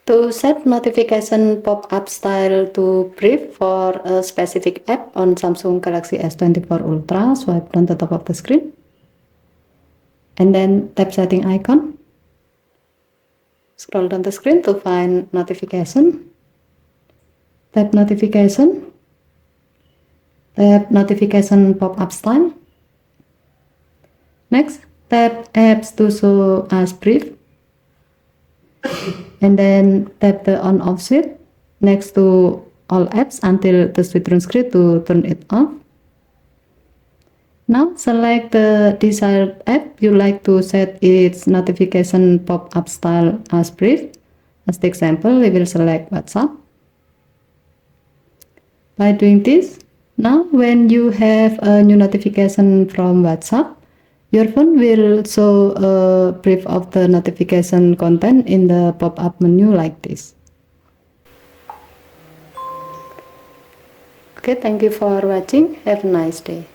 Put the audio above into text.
To set notification pop-up style to brief for a specific app on Samsung Galaxy S24 Ultra, swipe down the top of the screen and then tap setting icon. Scroll down the screen to find notification. Tap notification. Tap notification pop-up style. Next, tap apps to show as brief. And then tap the on off switch next to all apps until the switch turns green to turn it off. Now select the desired app you like to set its notification pop-up style as brief. As the example, we will select WhatsApp. By doing this, now when you have a new notification from WhatsApp, your phone will show a brief of the notification content in the pop-up menu like this. Okay, thank you for watching. Have a nice day.